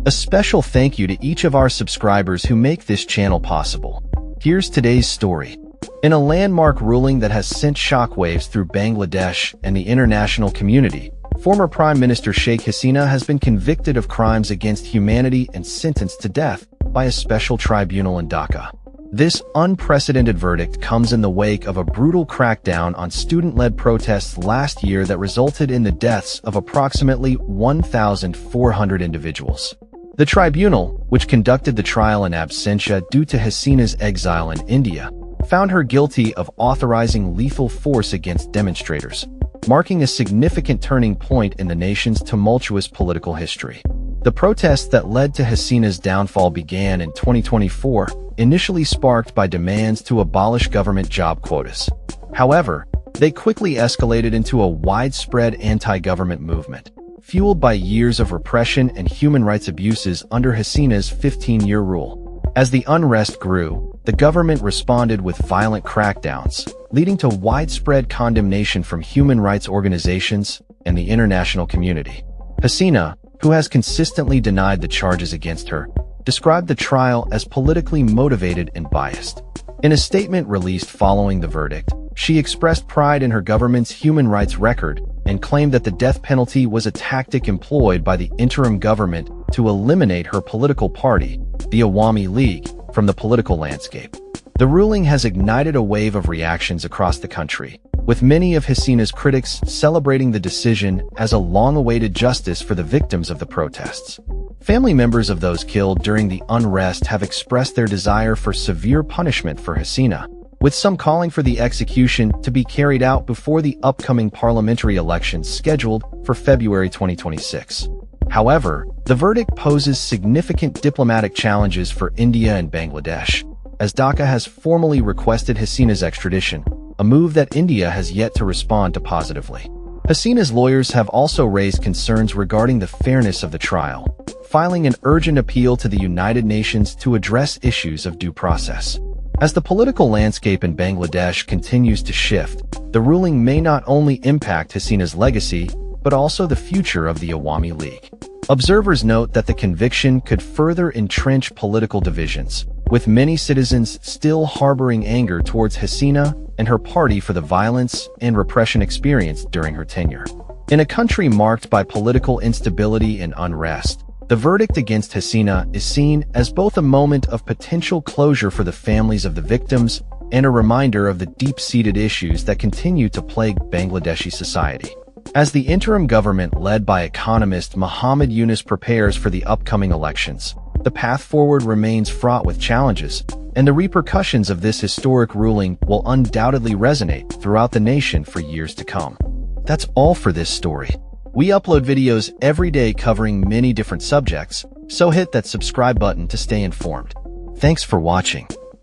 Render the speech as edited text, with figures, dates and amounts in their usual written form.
A special thank you to each of our subscribers who make this channel possible. Here's today's story. In a landmark ruling that has sent shockwaves through Bangladesh and the international community, former Prime Minister Sheikh Hasina has been convicted of crimes against humanity and sentenced to death by a special tribunal in Dhaka. This unprecedented verdict comes in the wake of a brutal crackdown on student-led protests last year that resulted in the deaths of approximately 1,400 individuals. The tribunal, which conducted the trial in absentia due to Hasina's exile in India, found her guilty of authorizing lethal force against demonstrators, marking a significant turning point in the nation's tumultuous political history. The protests that led to Hasina's downfall began in 2024, initially sparked by demands to abolish government job quotas. However, they quickly escalated into a widespread anti-government movement, fueled by years of repression and human rights abuses under Hasina's 15-year rule. As the unrest grew, the government responded with violent crackdowns, leading to widespread condemnation from human rights organizations and the international community. Hasina, who has consistently denied the charges against her, described the trial as politically motivated and biased. In a statement released following the verdict, she expressed pride in her government's human rights record and claimed that the death penalty was a tactic employed by the interim government to eliminate her political party, the Awami League, from the political landscape. The ruling has ignited a wave of reactions across the country, with many of Hasina's critics celebrating the decision as a long-awaited justice for the victims of the protests. Family members of those killed during the unrest have expressed their desire for severe punishment for Hasina, with some calling for the execution to be carried out before the upcoming parliamentary elections scheduled for February 2026. However, the verdict poses significant diplomatic challenges for India and Bangladesh, as Dhaka has formally requested Hasina's extradition, a move that India has yet to respond to positively. Hasina's lawyers have also raised concerns regarding the fairness of the trial, filing an urgent appeal to the United Nations to address issues of due process. As the political landscape in Bangladesh continues to shift, the ruling may not only impact Hasina's legacy, but also the future of the Awami League. Observers note that the conviction could further entrench political divisions, with many citizens still harboring anger towards Hasina and her party for the violence and repression experienced during her tenure. In a country marked by political instability and unrest, the verdict against Hasina is seen as both a moment of potential closure for the families of the victims and a reminder of the deep-seated issues that continue to plague Bangladeshi society. As the interim government led by economist Muhammad Yunus prepares for the upcoming elections, the path forward remains fraught with challenges, and the repercussions of this historic ruling will undoubtedly resonate throughout the nation for years to come. That's all for this story. We upload videos every day covering many different subjects, so hit that subscribe button to stay informed. Thanks for watching.